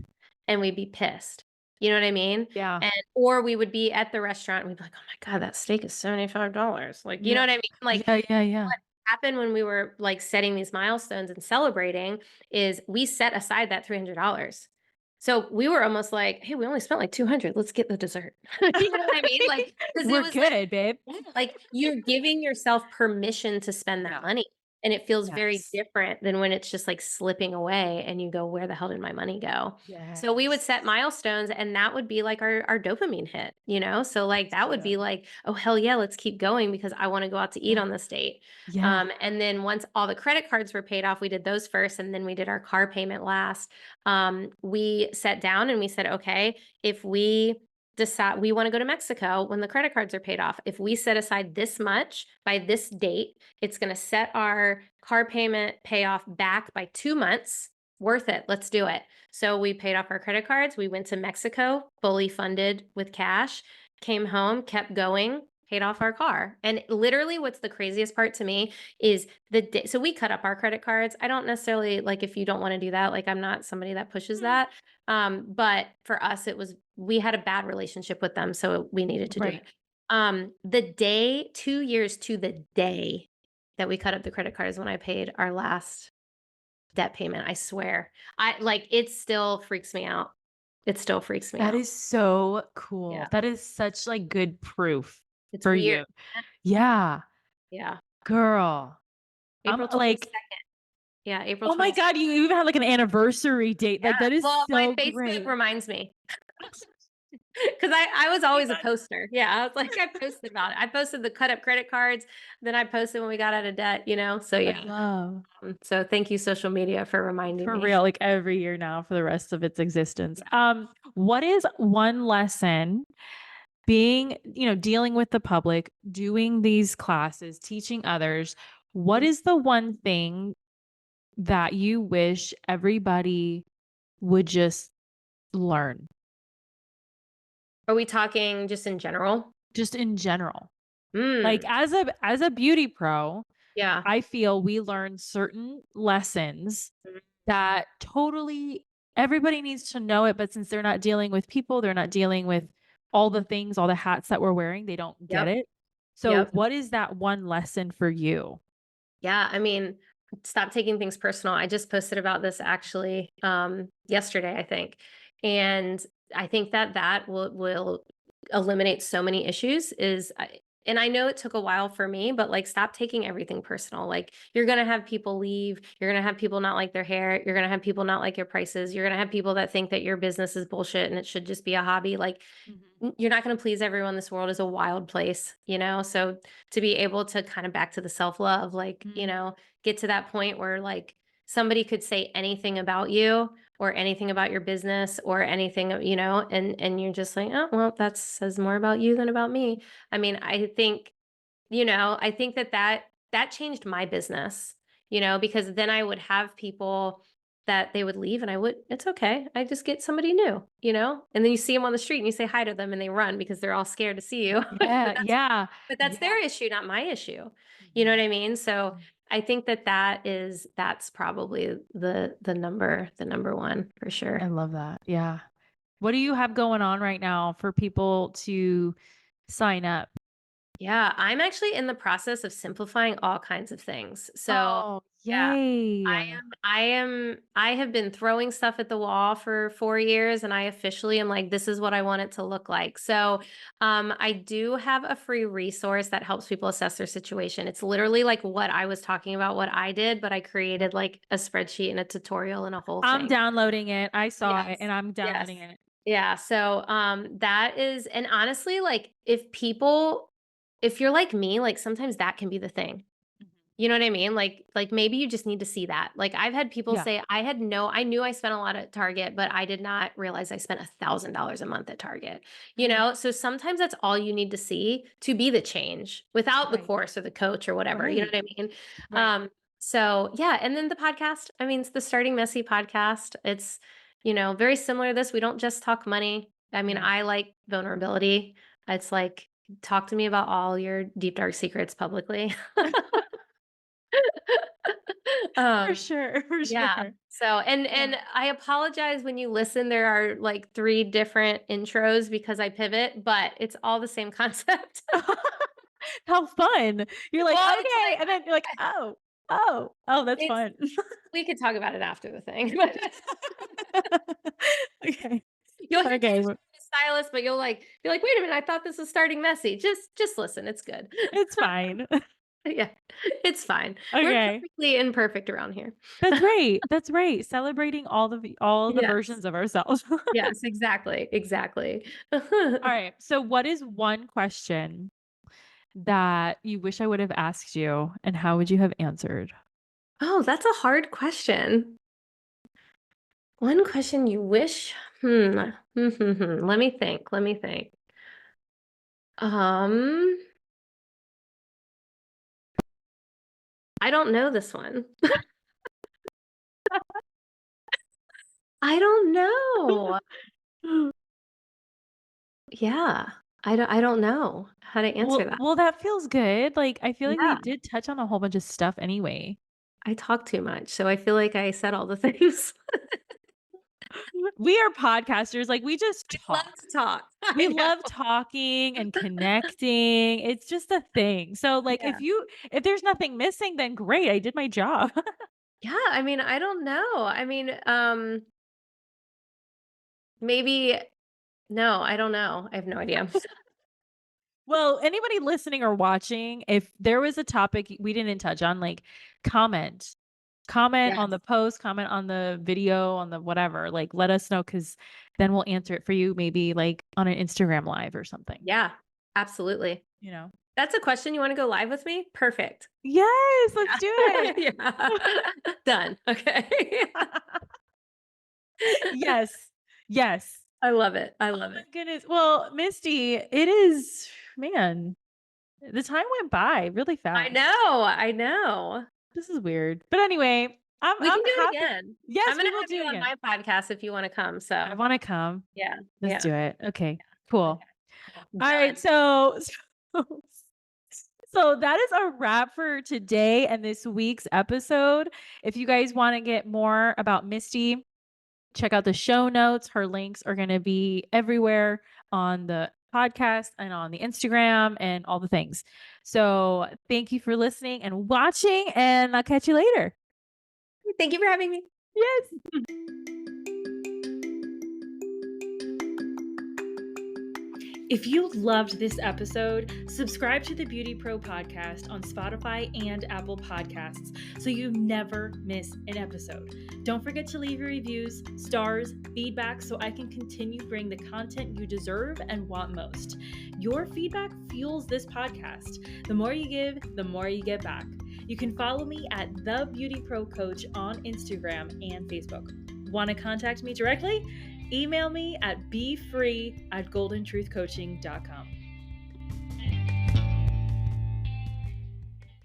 S2: and we'd be pissed. You know what I mean?
S3: Yeah.
S2: And or we would be at the restaurant and we'd be like, "Oh my God, that steak is $75." Like, you know
S3: Yeah.
S2: what I mean? Like
S3: Yeah, yeah, yeah.
S2: what happened when we were like setting these milestones and celebrating is we set aside that $300. So we were almost like, "Hey, we only spent like 200. Let's get the dessert." You know what I mean? Like, because it
S3: We're
S2: was like,
S3: good, babe.
S2: yeah, like you're giving yourself permission to spend that
S3: Yeah.
S2: money. And it feels very
S3: Yes.
S2: different than when it's just like slipping away and you go, where the hell did my money go? So we would
S3: Yes.
S2: set milestones and that would be like our dopamine hit. So like
S3: That's
S2: that would be
S3: good.
S2: like, oh hell yeah, let's keep going because I want to go out to eat
S3: Yeah.
S2: on this date.
S3: Yeah.
S2: And then once all the credit cards were paid off, we did those first and then we did our car payment last. We sat down and we said, okay, if we decide we want to go to Mexico when the credit cards are paid off, if we set aside this much by this date, it's going to set our car payment payoff back by 2 months. Worth it. Let's do it. So we paid off our credit cards. We went to Mexico, fully funded with cash, came home, kept going, paid off our car. And literally, what's the craziest part to me is the day. So we cut up our credit cards. I don't necessarily like if you don't want to do that, like I'm not somebody that pushes
S3: Mm.
S2: that. But for us, it was we had a bad relationship with them, so we needed to do
S3: Right.
S2: it. The day, 2 years to the day that we cut up the credit cards when I paid our last debt payment, I swear. It still freaks me out. It still freaks me
S3: That
S2: out.
S3: is so cool.
S2: Yeah.
S3: That is such, like, good proof
S2: It's
S3: for
S2: weird.
S3: you. Yeah.
S2: Yeah.
S3: Girl. I'm
S2: April
S3: like,
S2: 22nd. Yeah, April
S3: oh my
S2: 22nd.
S3: God, you even had, like, an anniversary date.
S2: Yeah.
S3: Like, that is
S2: Well, my
S3: so
S2: Facebook
S3: great.
S2: reminds me. Because I was always a poster. Yeah, I was like, I posted about it. I posted the cut up credit cards, then I posted when we got out of debt. So
S3: I
S2: yeah.
S3: love.
S2: So thank you, social media, for reminding
S3: For
S2: me.
S3: real, like, every year now for the rest of its existence. What is one lesson being, dealing with the public, doing these classes, teaching others, what
S2: Mhm.
S3: is the one thing that you wish everybody would just learn,
S2: Are we talking just in general?
S3: just in general? Like,
S2: Mm,
S3: as a beauty pro,
S2: yeah.
S3: I feel we learn certain lessons
S2: Mhm.
S3: that totally everybody needs to know it, but since they're not dealing with people, they're not dealing with all the things, all the hats that we're wearing, they don't get
S2: Yep.
S3: it. So,
S2: Yep.
S3: what is that one lesson for you?
S2: Yeah, I mean, stop taking things personal. I just posted about this actually yesterday, I think. And I think that that will eliminate so many issues and I know it took a while for me, but like stop taking everything personal. Like you're going to have people leave, you're going to have people not like their hair, you're going to have people not like your prices, you're going to have people that think that your business is bullshit and it should just be a hobby. Like
S3: Mhm.
S2: you're not going to please everyone. This world is a wild place. So to be able to kind of back to the self-love, like,
S3: Mm.
S2: get to that point where like somebody could say anything about you or anything about your business or anything, and you're just like, oh, well, that says more about you than about me. I mean, I think that changed my business, because then I would have people that they would leave and it's okay. I just get somebody new. And then you see them on the street and you say hi to them and they run because they're all scared to see you. but
S3: Yeah,
S2: that's
S3: yeah,
S2: but that's
S3: yeah.
S2: their issue, not my issue. You know
S3: Mhm.
S2: what I mean? So
S3: Mhm.
S2: I think that's probably the number one for
S3: I
S2: sure.
S3: love that. Yeah. What do you have going on right now for people to sign up?
S2: Yeah, I'm actually in the process of simplifying all kinds of things. So
S3: Oh,
S2: yeah,
S3: yay.
S2: I have been throwing stuff at the wall for 4 years, and I officially am like, this is what I want it to look like. So, I do have a free resource that helps people assess their situation. It's literally like what I was talking about, what I did, but I created like a spreadsheet and a tutorial and a whole
S3: I'm
S2: thing.
S3: downloading it. I saw it
S2: Yes.
S3: and I'm
S2: Yes.
S3: downloading it.
S2: Yeah. So, that is, and honestly, like if you're like me, like sometimes that can be the thing. You know what I mean? Like maybe you just need to see that. Like I've had people
S3: Yeah.
S2: say I knew I spent a lot at Target, but I did not realize I spent $1,000 a month at Target. You
S3: Mhm.
S2: know, so sometimes that's all you need to see to be the change without the
S3: Right.
S2: course or the coach or whatever. You know
S3: Right.
S2: what I mean?
S3: Right.
S2: So yeah, and then the podcast. I mean, it's the Starting Messy podcast. It's, very similar to this. We don't just talk money. I mean,
S3: Yeah.
S2: I like vulnerability. It's like talk to me about all your deep dark secrets publicly.
S3: For
S2: Um,
S3: sure. For
S2: yeah.
S3: sure.
S2: So, and
S3: Yeah.
S2: I apologize when you listen, there are like 3 different intros because I pivot, but it's all the same concept.
S3: How fun. You're like,
S2: Well, it's
S3: okay.
S2: like
S3: And then you're like, oh, that's
S2: it's
S3: fun.
S2: we could talk about it after the thing.
S3: Okay.
S2: You'll hear
S3: Okay.
S2: the stylist, but you'll like be like, "Wait a minute, I thought this was starting messy." Just listen, it's good.
S3: It's fine.
S2: Yeah. It's fine. We're
S3: Okay.
S2: perfectly imperfect around here.
S3: That's right. That's right. Celebrating all the
S2: Yes.
S3: versions of ourselves. All
S2: Yes, exactly, exactly.
S3: right. So what is one question that you wish I would have asked you and how would you have answered?
S2: Oh, that's a hard question. One question you wish let me think, let me think. Um, I don't know this one. I don't know. Yeah. I don't know how to answer that.
S3: Well, that feels good. Like I feel like we
S2: Yeah,
S3: did touch on a whole bunch of stuff anyway.
S2: I talk too much, so I feel like I said all the things.
S3: We are podcasters. Like we just
S2: Love
S3: talk.
S2: to talk.
S3: We
S2: I know.
S3: love talking and connecting. It's just a thing. So like
S2: Yeah.
S3: if there's nothing missing, then great. I did my job.
S2: Yeah, I mean, I don't know. I mean, maybe no, I don't know. I have no idea.
S3: Well, anybody listening or watching, if there was a topic we didn't touch on, like comment. Comment on
S2: Yes.
S3: the post, comment on the video, on the whatever. Like let us know because then we'll answer it for you maybe like on an Instagram live or something,
S2: Yeah, absolutely.
S3: you know?
S2: That's a question. You wanna go live with me? Perfect.
S3: Yes, let's do
S2: Yeah.
S3: it.
S2: Yeah. Done. Okay.
S3: Yes. Yes.
S2: I love it. I
S3: Oh
S2: love
S3: my
S2: it.
S3: goodness. Well, Misty, it is, man, the time went by really
S2: I
S3: fast.
S2: know. I know.
S3: This is weird. But anyway,
S2: We
S3: I'm
S2: can do it
S3: happy.
S2: again. I'm
S3: Yes, we
S2: gonna
S3: will
S2: have
S3: do
S2: you
S3: it
S2: on
S3: again.
S2: my podcast if you wanna come,
S3: I
S2: so
S3: want to come.
S2: yeah.
S3: Let's
S2: Yeah.
S3: do it. Okay. Cool. All right.
S2: Done.
S3: So that is a wrap for today and this week's episode. If you guys want to get more about Misty, check out the show notes. Her links are going to be everywhere on the podcast and on the Instagram and all the things. So thank you for listening and watching, and I'll catch you later.
S2: Thank you for having me.
S3: Yes.
S1: If you loved this episode, subscribe to the BeautyPro podcast on Spotify and Apple Podcasts so you never miss an episode. Don't forget to leave your reviews, stars, feedback so I can continue bring the content you deserve and want most. Your feedback fuels this podcast. The more you give, the more you get back. You can follow me at The BeautyPro Coach on Instagram and Facebook. Want to contact me directly? Email me at befree@goldentruthcoaching.com.